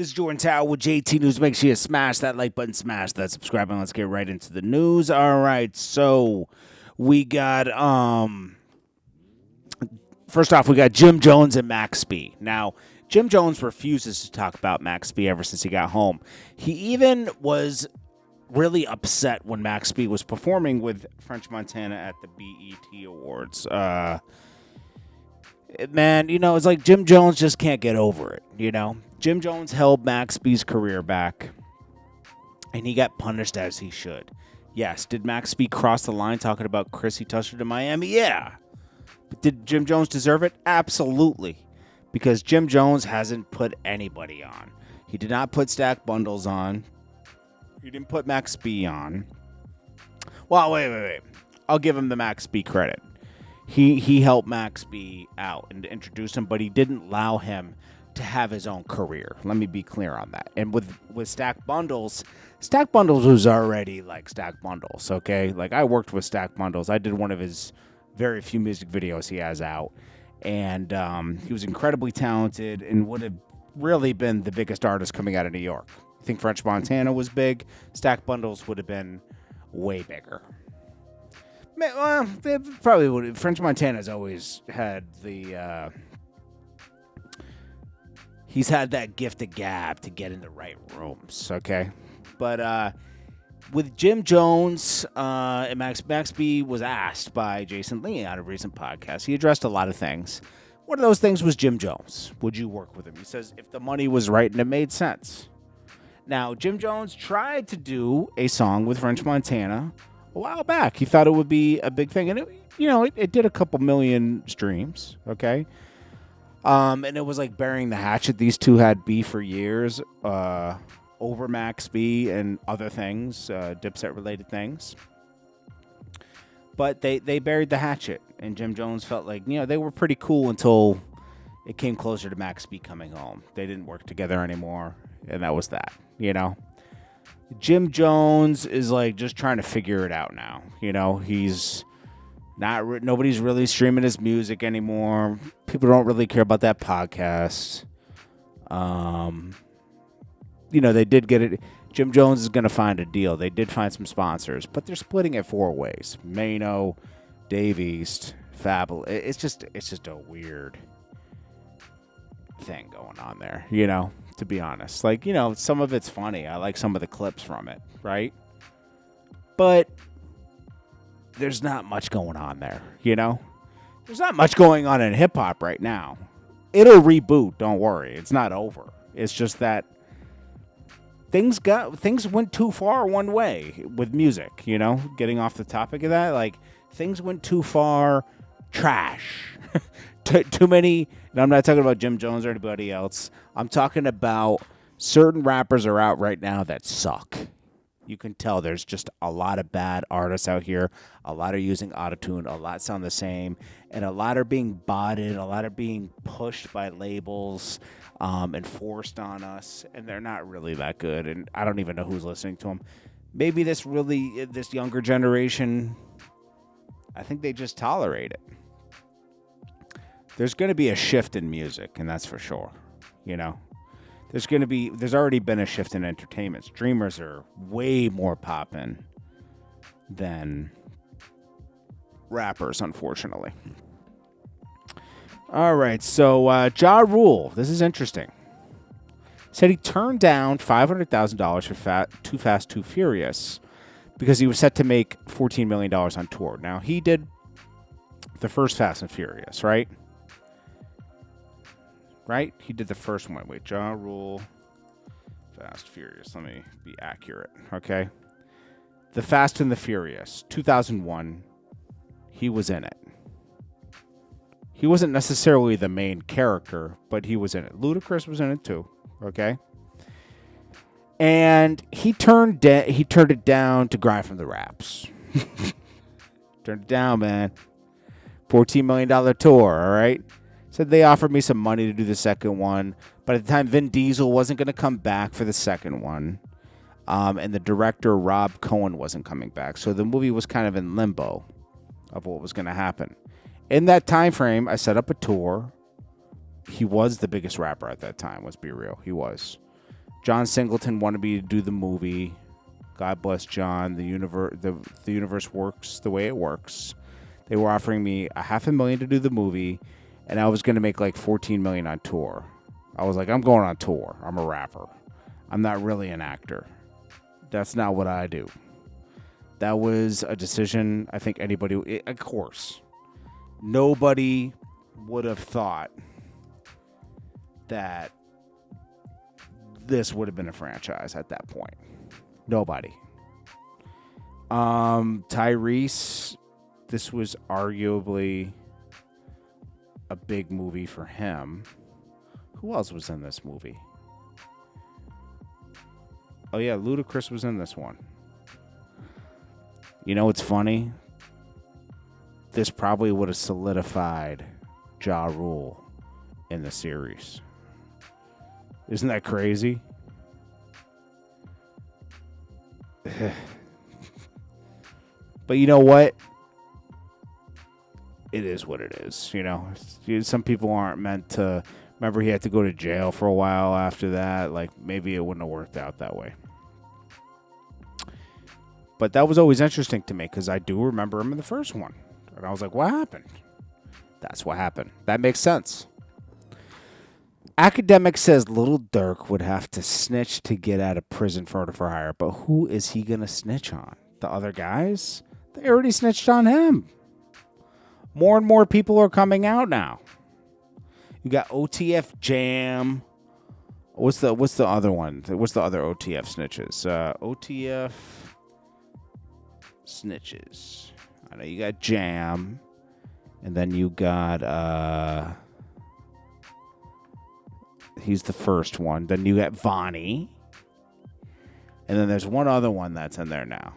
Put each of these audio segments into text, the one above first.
This is Jordan Tower with JT News. Make sure you smash that like button, smash that subscribe button. Let's get right into the news. All right, so we got first off, we got Jim Jones and Max B. Now, Jim Jones refuses to talk about Max B ever since he got home. He even was really upset when Max B was performing with French Montana at the BET Awards. Man, you know, it's like Jim Jones just can't get over it, you know? Jim Jones held Max B's career back, and he got punished as he should. Yes, did Max B cross the line talking about Chrissy Tuster to Miami? Yeah. But did Jim Jones deserve it? Absolutely. Because Jim Jones hasn't put anybody on. He did not put Stack Bundles on. He didn't put Max B on. Well, wait. I'll give him the Max B credit. He helped Max B out and introduced him, but he didn't allow him to have his own career. Let me be clear on that. And with Stack Bundles was already like Stack Bundles, okay? Like, I worked with Stack Bundles. I did one of his very few music videos he has out. And he was incredibly talented and would have really been the biggest artist coming out of New York. I think French Montana was big. Stack Bundles would have been way bigger. Well, they probably would. French Montana's always had the... he's had that gift of gab to get in the right rooms, okay? But with Jim Jones and Max B was asked by Jason Lee on a recent podcast. He addressed a lot of things. One of those things was Jim Jones. Would you work with him? He says if the money was right and it made sense. Now, Jim Jones tried to do a song with French Montana a while back. He thought it would be a big thing. And, it did a couple million streams, okay? And it was like burying the hatchet. These two had beef for years over Max B and other things, Dipset-related things. But they buried the hatchet. And Jim Jones felt like, they were pretty cool until it came closer to Max B coming home. They didn't work together anymore. And that was that, Jim Jones is like just trying to figure it out now. He's not, nobody's really streaming his music anymore. People don't really care about that podcast. They did get it. Jim Jones is going to find a deal. They did find some sponsors, but they're splitting it 4 ways. Mano, Dave East, Fable. It's just a weird thing going on there, to be honest. Like, some of it's funny. I like some of the clips from it, right? But there's not much going on there, There's not much going on in hip-hop right now. It'll reboot, don't worry. It's not over. It's just that things went too far one way with music, Getting off the topic of that, like, things went too far trash. Too many, and I'm not talking about Jim Jones or anybody else. I'm talking about certain rappers are out right now that suck. You can tell there's just a lot of bad artists out here. A lot are using autotune. A lot sound the same. And a lot are being botted. A lot are being pushed by labels and forced on us. And they're not really that good. And I don't even know who's listening to them. Maybe this younger generation, I think they just tolerate it. There's going to be a shift in music, and that's for sure. There's already been a shift in entertainment. Streamers are way more poppin' than rappers, unfortunately. All right, so Ja Rule, this is interesting. Said he turned down $500,000 for Too Fast, Too Furious because he was set to make $14 million on tour. Now, he did the first Fast and Furious, right? Right? He did the first one. Wait, Ja Rule, Fast, Furious. Let me be accurate, okay? The Fast and the Furious, 2001, he was in it. He wasn't necessarily the main character, but he was in it. Ludacris was in it too, okay? And he turned it down to grind from the raps. Turned it down, man. $14 million tour, all right? Said they offered me some money to do the second one. But at the time, Vin Diesel wasn't going to come back for the second one. And the director, Rob Cohen, wasn't coming back. So the movie was kind of in limbo of what was going to happen. In that time frame, I set up a tour. He was the biggest rapper at that time, let's be real. He was. John Singleton wanted me to do the movie. God bless John. The universe works the way it works. They were offering me $500,000 to do the movie, and I was going to make like $14 million on tour. I was like, I'm going on tour. I'm a rapper. I'm not really an actor. That's not what I do. That was a decision I think anybody, of course, nobody would have thought that this would have been a franchise at that point. Nobody. Tyrese, this was arguably a big movie for him. Who else was in this movie? Oh yeah, Ludacris was in this one. You know what's funny? This probably would have solidified Ja Rule in the series. Isn't that crazy? But you know what? It is what it is. You know, some people aren't meant to. Remember, he had to go to jail for a while after that. Like, maybe it wouldn't have worked out that way. But that was always interesting to me because I do remember him in the first one. And I was like, what happened? That's what happened. That makes sense. Academic says Lil Durk would have to snitch to get out of prison for hire. But who is he going to snitch on? The other guys? They already snitched on him. More and more people are coming out now. You got OTF Jam. What's the other one? What's the other OTF snitches? OTF Snitches. I know you got Jam. And then you got he's the first one. Then you got Vani. And then there's one other one that's in there now.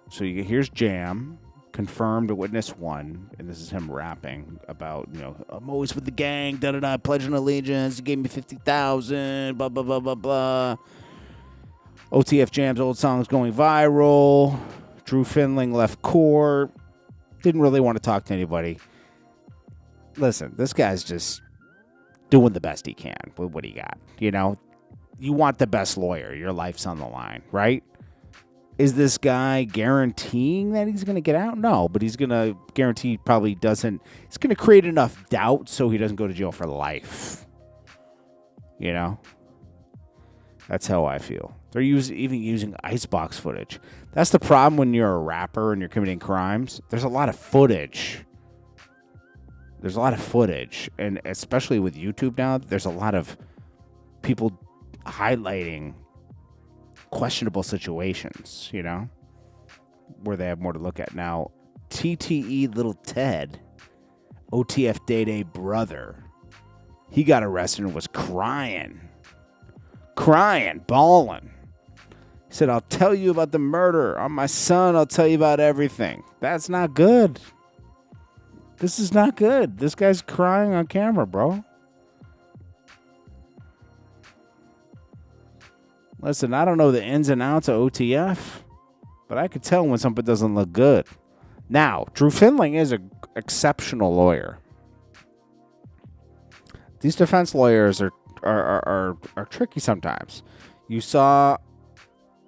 So here's Jam, confirmed witness 1, and this is him rapping about, you know, I'm always with the gang, da-da-da, pledging allegiance, you gave me 50,000, blah, blah, blah, blah, blah. OTF Jam's old songs going viral. Drew Finling left court. Didn't really want to talk to anybody. Listen, this guy's just doing the best he can with what he got. You know, you want the best lawyer. Your life's on the line, right? Is this guy guaranteeing that he's going to get out? No, but he's going to guarantee he probably doesn't. He's going to create enough doubt so he doesn't go to jail for life. You know? That's how I feel. They're even using icebox footage. That's the problem when you're a rapper and you're committing crimes. There's a lot of footage. And especially with YouTube now, there's a lot of people highlighting questionable situations, you know, where they have more to look at. Now, TTE Little Ted, OTF Day brother, he got arrested and was crying, bawling. He said, I'll tell you about the murder on my son. I'll tell you about everything. That's not good. This is not good. This guy's crying on camera, bro. Listen, I don't know the ins and outs of OTF, but I could tell when something doesn't look good. Now, Drew Finling is an exceptional lawyer. These defense lawyers are tricky sometimes. You saw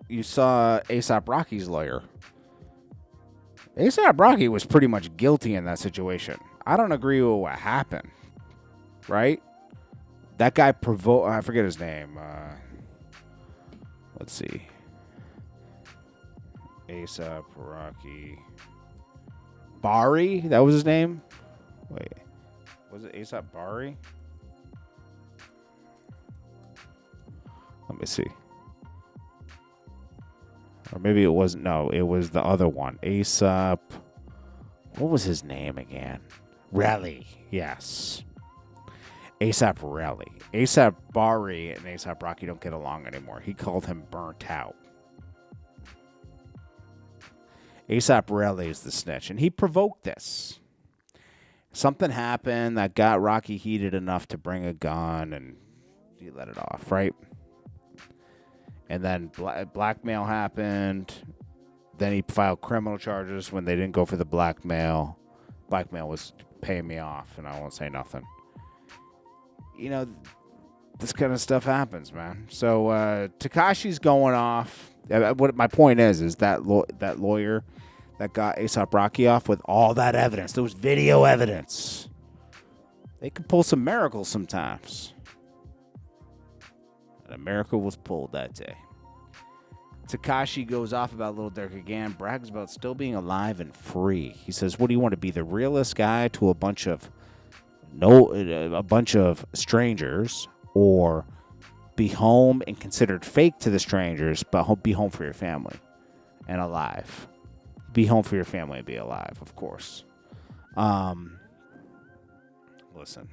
A$AP Rocky's lawyer. A$AP Rocky was pretty much guilty in that situation. I don't agree with what happened, right? That guy provoked. I forget his name. Let's see. A$AP Rocky. Bari? That was his name? Wait. Was it A$AP Bari? Let me see. Or maybe it wasn't. No, it was the other one. A$AP. What was his name again? Relly. Yes. A$AP Relly. A$AP Bari and A$AP Rocky don't get along anymore. He called him burnt out. A$AP Relly is the snitch, and he provoked this. Something happened that got Rocky heated enough to bring a gun, and he let it off, right? And then blackmail happened. Then he filed criminal charges when they didn't go for the blackmail. Blackmail was paying me off, and I won't say nothing. you know, this kind of stuff happens, man. So Tekashi's going off. What my point is that that lawyer that got A$AP Rocky off with all that evidence. There was video evidence. They can pull some miracles sometimes. And a miracle was pulled that day. Tekashi goes off about Lil Durk again, brags about still being alive and free. He says, "What do you want to be, the realest guy to a bunch of strangers, or be home and considered fake to the strangers, but be home for your family and alive? Be home for your family and be alive, of course." Listen,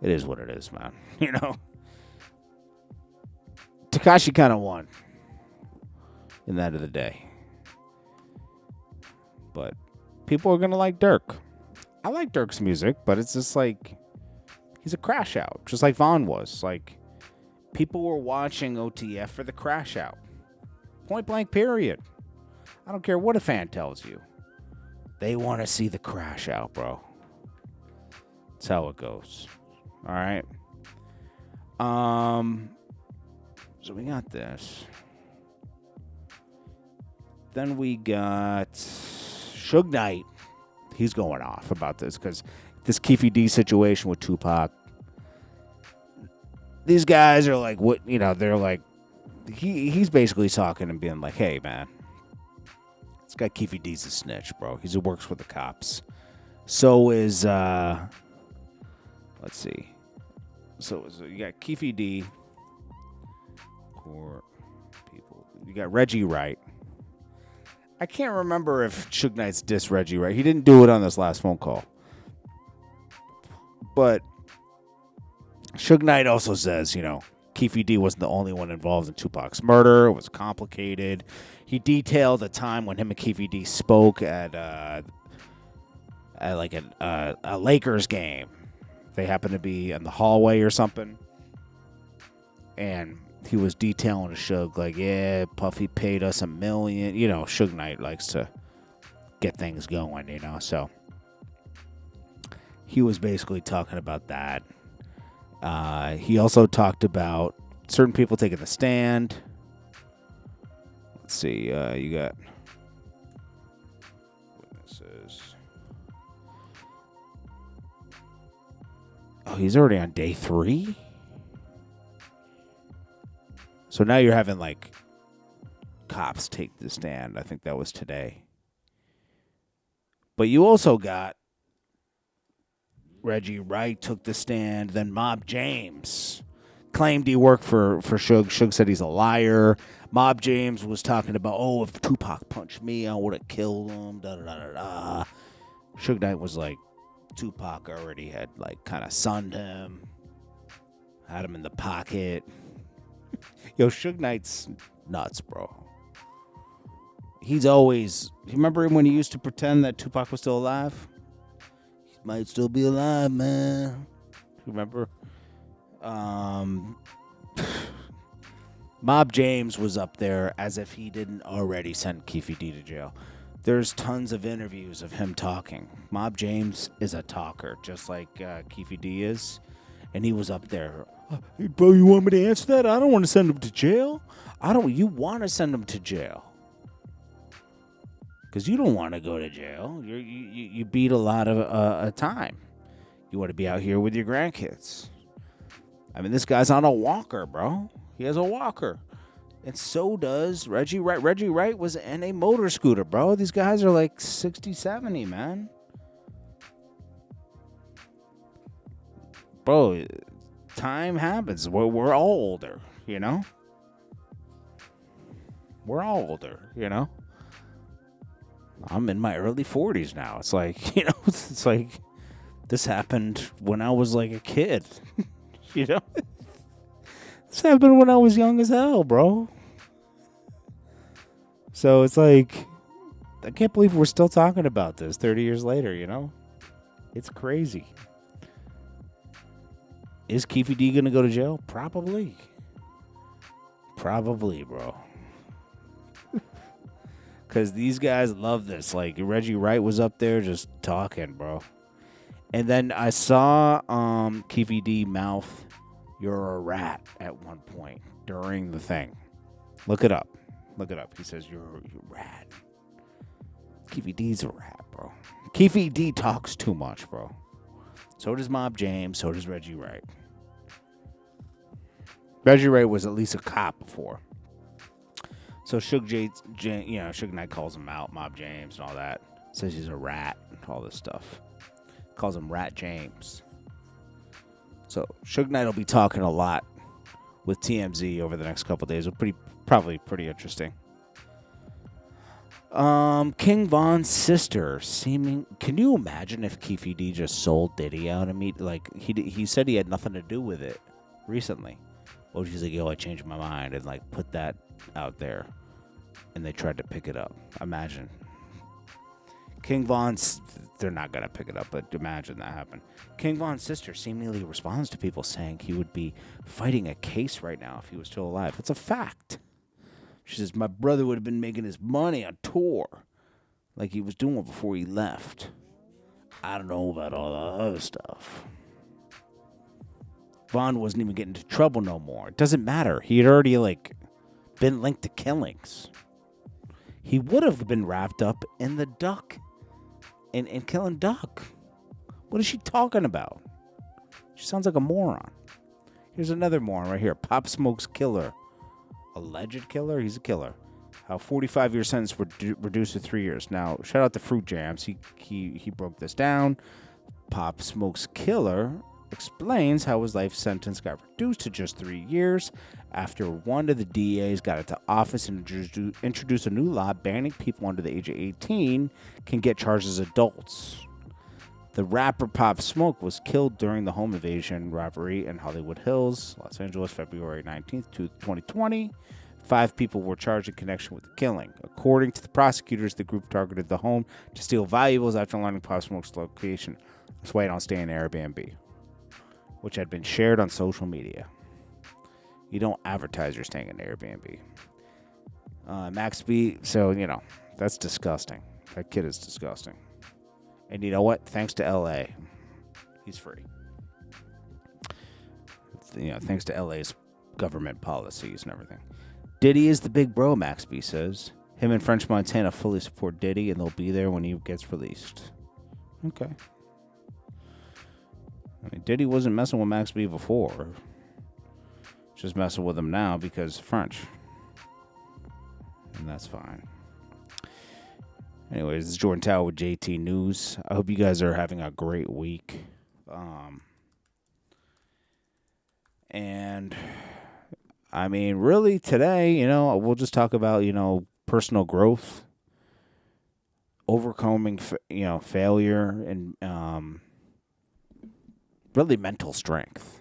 it is what it is, man. You know, Tekashi kind of won in the end of the day. But people are going to like Durk. I like Durk's music, but it's just like, he's a crash out, just like Vaughn was. Like, people were watching OTF for the crash out. Point blank, period. I don't care what a fan tells you. They want to see the crash out, bro. That's how it goes. All right. So we got this. Then we got Suge Knight. He's going off about this because this Keefe D situation with Tupac. These guys are like, what, you know, they're like, he's basically talking and being like, hey, man, this guy Keefe D's a snitch, bro. He works with the cops. So is, let's see. So you got Keefe D. Core people. You got Reggie Wright. I can't remember if Suge Knight's diss Reggie Wright. He didn't do it on this last phone call. But Suge Knight also says, you know, Keefe D wasn't the only one involved in Tupac's murder. It was complicated. He detailed a time when him and Keefe D spoke at like a Lakers game. They happened to be in the hallway or something. And he was detailing to Suge, like, yeah, Puffy paid us $1 million. You know, Suge Knight likes to get things going, you know. So he was basically talking about that. He also talked about certain people taking the stand. Let's see. You got witnesses. Oh, he's already on day 3? So now you're having, like, cops take the stand. I think that was today. But you also got Reggie Wright took the stand. Then Mob James claimed he worked for Suge. Suge said he's a liar. Mob James was talking about, oh, if Tupac punched me, I would have killed him. Da da da da da. Suge Knight was like, Tupac already had, like, kind of sunned him, had him in the pocket. Yo, Suge Knight's nuts, bro. He's always... You remember him when he used to pretend that Tupac was still alive? He might still be alive, man. Remember? Mob James was up there as if he didn't already send Keefe D to jail. There's tons of interviews of him talking. Mob James is a talker, just like Keefe D is. And he was up there. Hey, bro, you want me to answer that? I don't want to send him to jail. You want to send him to jail. Because you don't want to go to jail. You beat a lot of time. You want to be out here with your grandkids. I mean, this guy's on a walker, bro. He has a walker. And so does Reggie Wright. Reggie Wright was in a motor scooter, bro. These guys are like 60, 70, man. Bro, time happens. We're all older, you know? We're all older, you know? I'm in my early 40s now. It's like, you know, it's like this happened when I was like a kid, you know? This happened when I was young as hell, bro. So it's like, I can't believe we're still talking about this 30 years later, you know? It's crazy. Is Keefe D going to go to jail? Probably. Probably, bro. Because these guys love this. Like, Reggie Wright was up there just talking, bro. And then I saw Keefe D mouth, "You're a rat" at one point during the thing. Look it up. Look it up. He says, you're a rat. Keefe D's a rat, bro. Keefe D talks too much, bro. So does Mob James. So does Reggie Wright. Reggie Wright was at least a cop before. So Suge Knight calls him out, Mob James and all that. Says he's a rat and all this stuff. Calls him Rat James. So Suge Knight will be talking a lot with TMZ over the next couple of days. Probably pretty interesting. King Von's sister can you imagine if Keefe D just sold Diddy out immediately? Like he said he had nothing to do with it recently. Well, she's like, yo, I changed my mind, and like put that out there, and they tried to pick it up. Imagine. King Von's, they're not going to pick it up, but imagine that happened. King Von's sister seemingly responds to people saying he would be fighting a case right now if he was still alive. That's a fact. She says, my brother would have been making his money on tour like he was doing before he left. I don't know about all the other stuff. Von wasn't even getting into trouble no more. It doesn't matter. He had already, been linked to killings. He would have been wrapped up in the duck and killing Duck. What is she talking about? She sounds like a moron. Here's another moron right here. Pop Smoke's killer. Alleged killer? He's a killer. How 45-year sentence reduced to 3 years. Now, shout out to Fruit Jams. He broke this down. Pop Smoke's killer explains how his life sentence got reduced to just 3 years after one of the DAs got into office and introduced a new law banning people under the age of 18 can get charged as adults. The rapper Pop Smoke was killed during the home invasion robbery in Hollywood Hills, Los Angeles, February 19th, 2020. 5 people were charged in connection with the killing. According to the prosecutors, the group targeted the home to steal valuables after learning Pop Smoke's location. That's why I don't stay in Airbnb, which had been shared on social media. You don't advertise you're staying in Airbnb. Max B, so, that's disgusting. That kid is disgusting. And you know what? Thanks to LA, he's free. Thanks to LA's government policies and everything. Diddy is the big bro, Max B says. Him and French Montana fully support Diddy, and they'll be there when he gets released. Okay. I mean, Diddy wasn't messing with Max B before. Just messing with him now because French. And that's fine. Anyways, this is Jordan Tower with JT News. I hope you guys are having a great week. And, I mean, really today, we'll just talk about, personal growth, overcoming, failure, and really mental strength.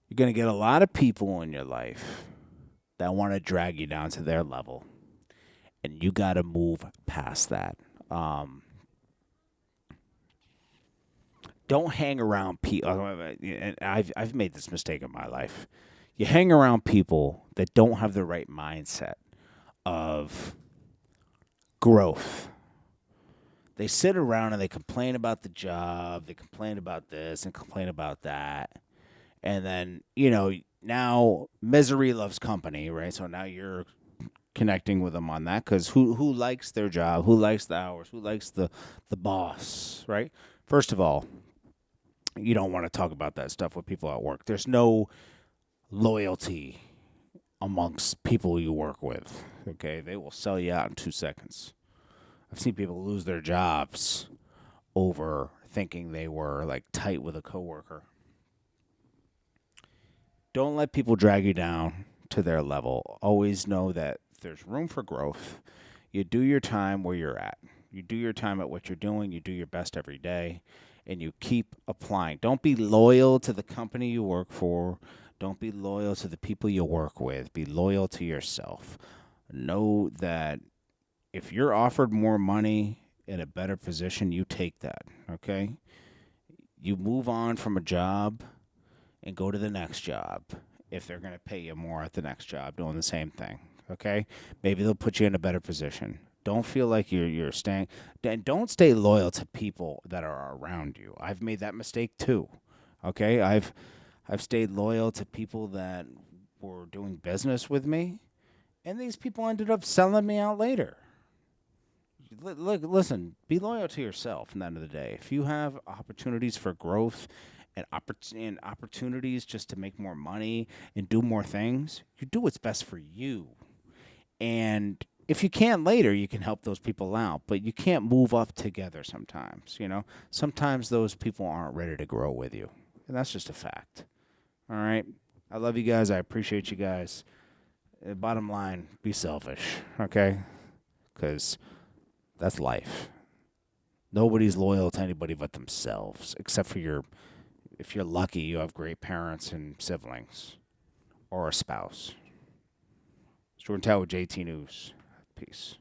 You're going to get a lot of people in your life that want to drag you down to their level. And you got to move past that. Don't hang around people. And I've made this mistake in my life. You hang around people that don't have the right mindset of growth. They sit around and they complain about the job. They complain about this and complain about that. And then, now misery loves company, right? So now you're connecting with them on that because who likes their job? Who likes the hours? Who likes the boss, right? First of all, you don't want to talk about that stuff with people at work. There's no loyalty amongst people you work with, okay? They will sell you out in 2 seconds. I've seen people lose their jobs over thinking they were, tight with a coworker. Don't let people drag you down to their level. Always know that there's room for growth. You do your time where you're at. You do your time at what you're doing. You do your best every day. And you keep applying. Don't be loyal to the company you work for. Don't be loyal to the people you work with. Be loyal to yourself. Know that if you're offered more money in a better position, you take that, okay? You move on from a job and go to the next job if they're going to pay you more at the next job doing the same thing, okay? Maybe they'll put you in a better position. Don't feel like you're staying. Don't stay loyal to people that are around you. I've made that mistake too. Okay, I've stayed loyal to people that were doing business with me, and these people ended up selling me out later. Look, listen, be loyal to yourself. At the end of the day, if you have opportunities for growth and opportunities just to make more money and do more things, you do what's best for you. And if you can later, you can help those people out, but you can't move up together sometimes, Sometimes those people aren't ready to grow with you. And that's just a fact. All right. I love you guys. I appreciate you guys. Bottom line, be selfish, okay? Because that's life. Nobody's loyal to anybody but themselves, except for if you're lucky, you have great parents and siblings or a spouse. Jordan Tower with JT News. Peace.